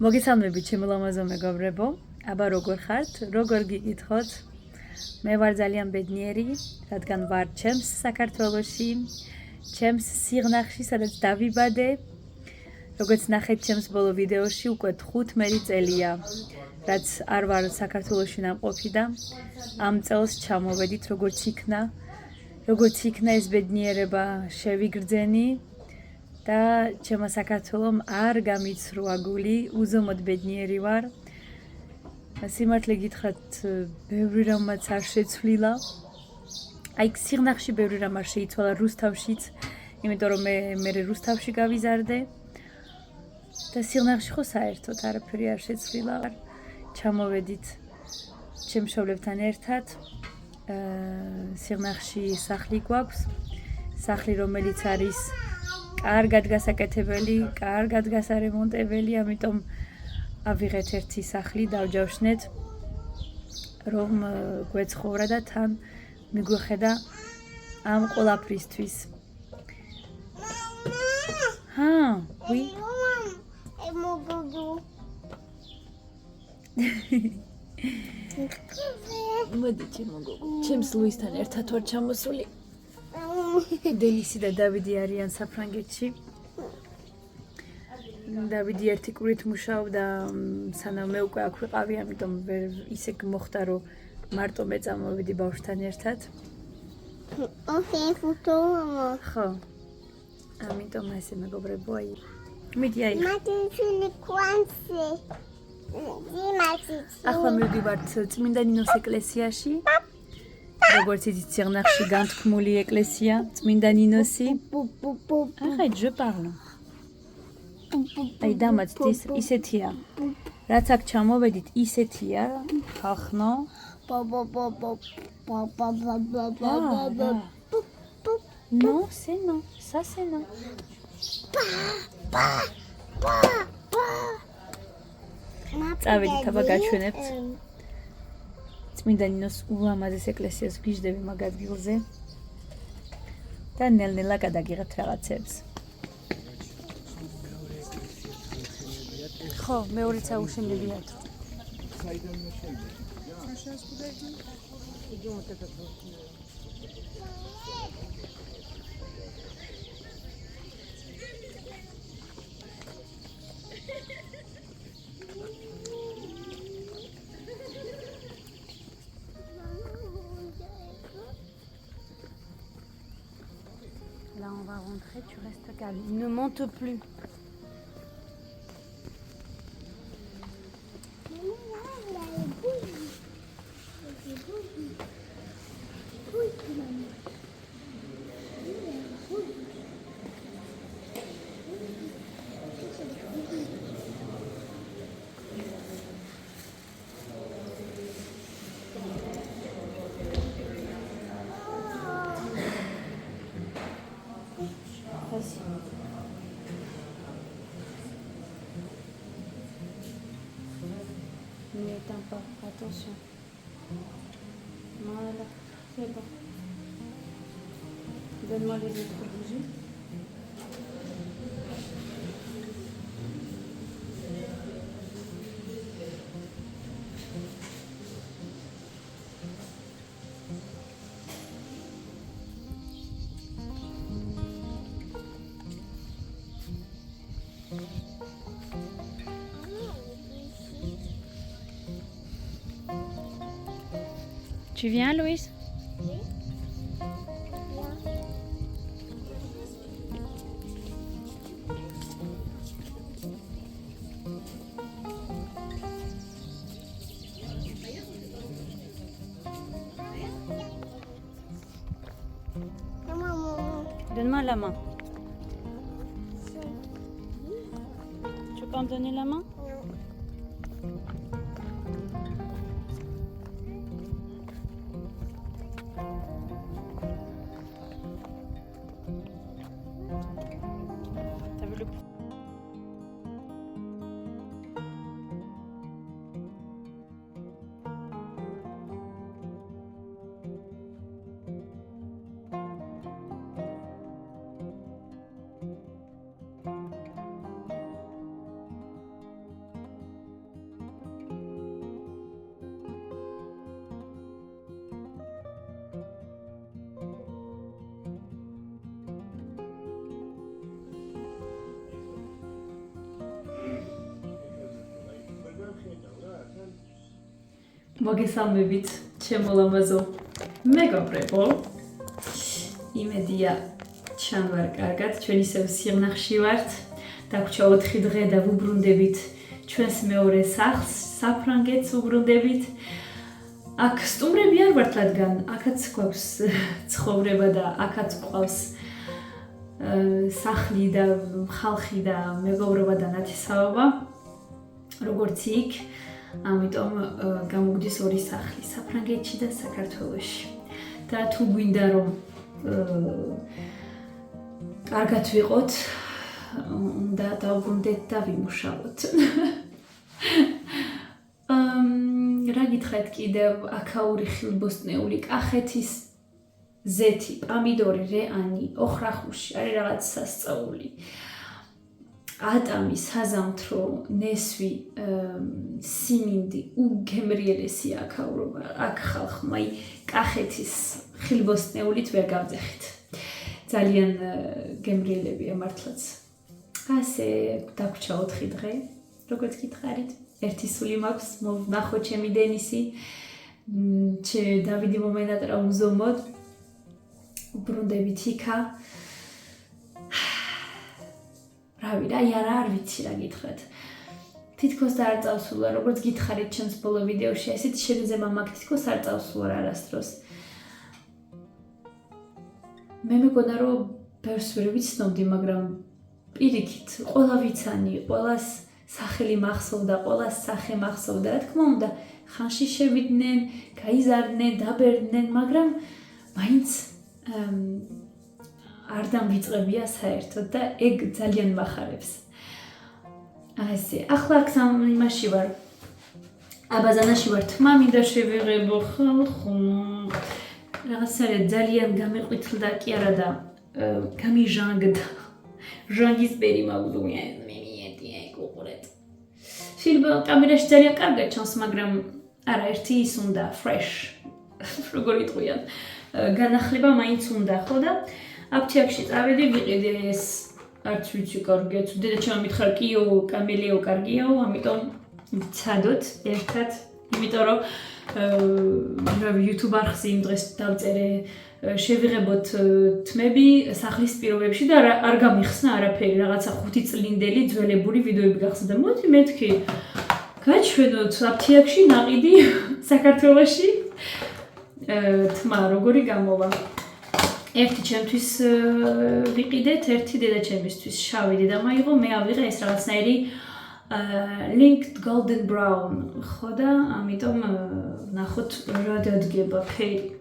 მოგესალმებით ჩემო ლამაზო მეგობრებო, აბა როგორ ხართ? როგორ გიკითხოთ? მე ვარ ძალიან ბედნიერი, რადგან ვარ ჩემს საქართველოში, ჩემს სიღნაღში, სადაც დავიბადე. როგორც ნახეთ ჩემს ბოლო ვიდეოში, უკვე 15 წელია, რაც არ ვარ საქართველოში ნამყოფი და ამ წელს ჩამოვედით, როგორც იქნა ეს ბედნიერება შევიგრძენი. და ჩემო საქართველომ არ გამიცრუა გული, უზომოდ ბედნიერი ვარ. სიმართლე გითხრათ, ბევრი რამაც არ შეცვლილა. აი სიღნაღში ბევრი რამ არ შეიცვალა რუსთავშიც, იმიტომ რომ მე რუსთავში გავიზარდე. და სიღნაღში ხო საერთოდ არაფერი არ შეცვლილა. ჩამოვედით ჩემ მშობლებთან ერთად. სიღნაღში სახლი გვაქვს, სახლი რომელიც არის კარგად გასაკეთებელი, კარგად გასარემონტებელი, ამიტომ ავიღეთ ერთი სახლი, დავჯავშნეთ, რომ გვეცხოვრა და თან მიგვეხედა ამ ყველაფრისთვის. Oui. მოდი ჩემო გოგო, ჩემს ლუისთან ერთად ვარ ჩამოსული. დენისი და დავიდი არიან საფრანგეთში. დავიდი ერთი კვირით მუშაობდა, სანამ მე უკვე აქ ვიყავი, ამიტომ ისე მოხდა, რომ მარტო მე წამოვიდი ბავშვთან ერთად. ხო. ამიტომ ესე მეგობრებო, აი. მიდი აი. ახლა მივდივართ წმინდა ნინოს ეკლესიაში. როგორც იცით, სიღნაღში განთქმული ეკლესია, წმინდა ნინოსი. Arrête, je parle. აი დამაცდით, ისეთია. რაც აქ ჩამოვედით, ისეთია, ხახნო. Non, c'est non, ça c'est non. წავედით, აბა გაჩვენებთ. წმინდა ნინოს ულამაზეს ეკლესიას გვიждები მაგ ადგილზე და ნელ-ნელა გადაგიღებთ რაღაცებს. ხო, მეორე საუში მივიდეთ. Là, on va rentrer, tu restes calme. Ne monte plus. Ne t'en pas, attention. Voilà, c'est bon. Donne-moi les autres bougies. Tu viens, Louise? Oui. Donne-moi la main. Tu peux me donner la main? მოგესალმებით, ჩემო ლამაზო მეგობრებო. იმედია ჩვენ ვარ კარგად, ჩვენ ისევ სიღნაღში ვართ. დაგვრჩა 4 დღე და ვუბრუნდებით ჩვენს მეორე სახლს, საფრანგეთს ვუბრუნდებით. აქ სტუმრები არ ვართ, რადგან აქაც გვაქვს ცხოვრება და აქაც გვყავს სახლი და ხალხი და მეგობრობა და ნათესაობა. როგორც იქ, ამიტომ გამოგდის ორი სახლი, საფრანგეთში და საქართველოში. და თუ გვინდა რომ კარგად ვიყოთ, უნდა დავბრუნდეთ და ვიმუშაოთ. რა გითხრათ კიდევ, აქაური ხილბოსტნეული, კახეთის ზეთი, პამიდორი, რეანი, ოხრახუში, არის რაღაც სასწაული. ატამი, საზამთრო, ნესვი, სიმინდი, უგემრიელესი აქაურობა, აქ ხალხმა, კახეთის ხილბოსტნეულით ვერ გავძეხით. ძალიან გემრიელებია მართლაც. ასე დაგვრჩა 4 დღე, როგორც გითხარით. ერთი სული მაქვს, ნახო ჩემი დენისი, დავიდი მომენატრა უზომოდ. უბრუნდებით იქა. რავი, არ ვიცი რა გითხრათ. თითქოს არ წავსულა, როგორც გითხარით ჩემს ბოლო ვიდეოში, ესეთი შეგრძნება მაქვს, თითქოს არ წავსულა არასდროს. მე მეგონა რომ ბევრს ვერ ვიცნობდი, მაგრამ პირიქით, ყველა ვიცანი, ყველას სახელი მახსოვდა, ყველას სახე მახსოვდა, რა თქმა უნდა, ხანში შევიდნენ, გაიზარდნენ, დაბერდნენ, მაგრამ მაინც არ დამვიწყებია საერთოდ და ეგ ძალიან მახარებს. ასე, ახლა აქ იმაში ვარ. აბაზანაში ვარ, თმა მინდა შევიღებო ხალხო. რაღაცა ძალიან გამეყვითლდა კი არა და გამიჟანგდა. ჟანგისფერი მაგდუმია, მე მიეტია გუყურეთ. ფილმი კამერაში ძალიან კარგად ჩანს, მაგრამ არაერთი ის უნდა fresh. როგორ იტყვიან? განახლება მაინც უნდა, ხო და აფთიაქში წავედი, ვიყიდე ეს არც ვიცი კარგია, დედა ჩემმა მითხრა კიო, კამელიო კარგიაო, ამიტომ ვცადოთ ერთად, იმიტომ რომ YouTube არხზე იმ დღეს დავწერე, შევიღებოთ თმები სახლის პირობებში და არ გამიხსნა არაფერი, რაღაცა 5 წლინდელი ძველებური ვიდეოები გახსნა. მოდი მეთქი, გაჩვენოთ აფთიაქში ნაყიდი საქართველოში თმა როგორი გამოვა. ერთი ჩემთვის ვიყიდეთ, ერთი დედაჩემისთვის შავი დედა მაიღო, მე ავიღე ეს რაღაცნაირი linked golden brown, ხო და ამიტომ ნახოთ რა დადგება ფერი.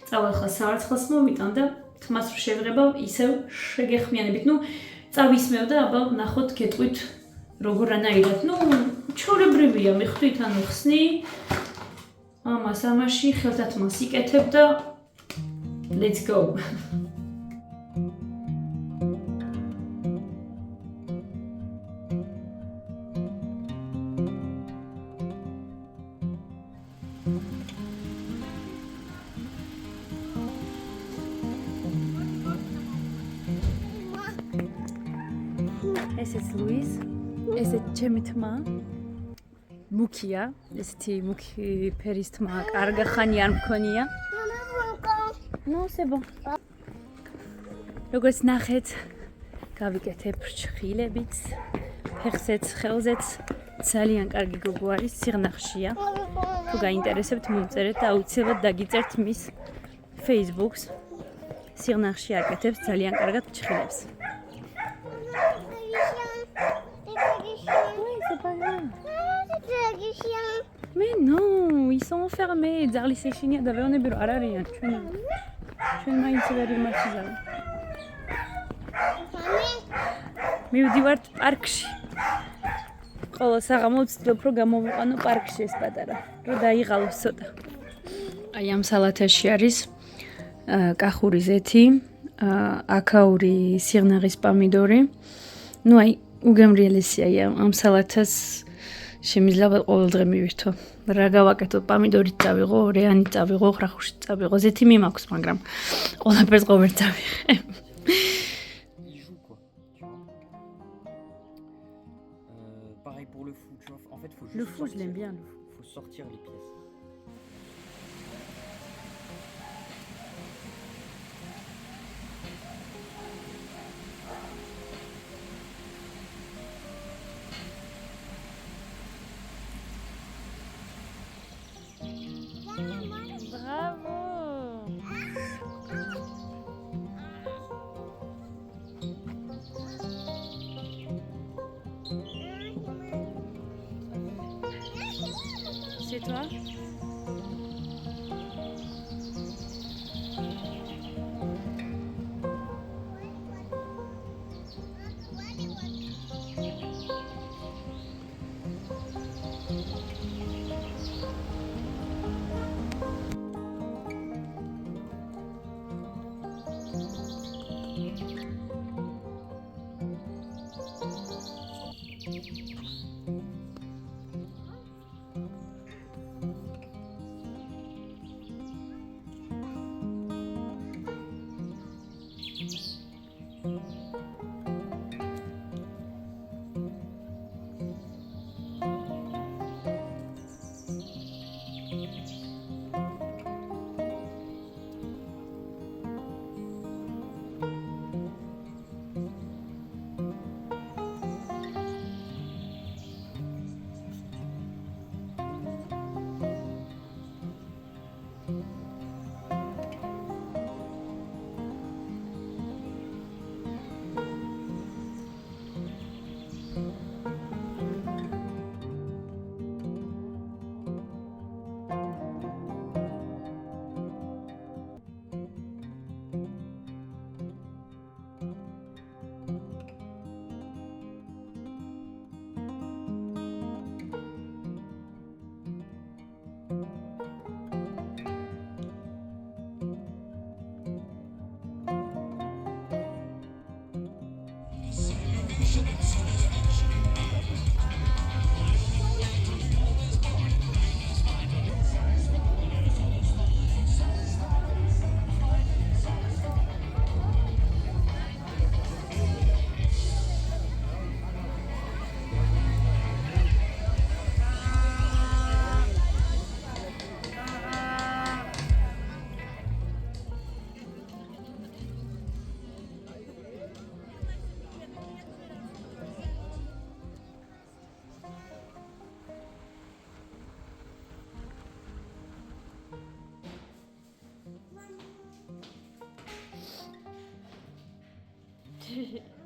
წავალ სავარცხელს მოვიტან და თმას რო შევიღებავ, ისევ შეგეხმიანებით, წავისმევ და აბა ნახოთ გეტყვით როგორანაირად. ჩვეულებრივია, მიხვდით, ანუ ხსნი ამაში ხელთათმას იკეთებ და let's go. ესეც ლუის, ესეც ჩემი თმა. მუქია, ესეთი მუქი ფერის თმა, კარგა ხანი არ მქონია. c'est bon. როგორც ნახეთ, გავიკეთებ ფრჩხილებით, ფეხზეც, ხელზეც, ძალიან კარგი გოგო არის, სიღნაღშია. თუ გაინტერესებთ, მომწერეთ და აუცილებლად დაგიწერთ მის Facebook-ს. სიღნაღში აკეთებს ძალიან კარგად ფრჩხილებს. Mais non, ils sont enfermés. Zarli sechinia davevane biro ar arიან ჩვენ მაინც ვერ იმართიზავ. მივდივართ პარკში. ყოველ საღამო ვცდილობ რომ გამოვიყვანო პარკში ეს პატარა, რომ დაიღალოს ცოტა. აი ამ სალათაში არის კახური ზეთი, აქაური სიღნაღის პამიდორი. აი უგემრიელესია ამ სალათას შემიძლია ყოველ დღე მივირთო. რა გავაკეთო, პამიდორით წავიღო, რეანით წავიღო, ხრახუშით წავიღო, ზეთი მიმაქვს, მაგრამ ყველაფერს ყოველ წავიღე. Pareil pour le fou, tu vois. En fait, faut Le fou, je l'aime bien. Faut sortir les pièces. ციტვა. Hehehe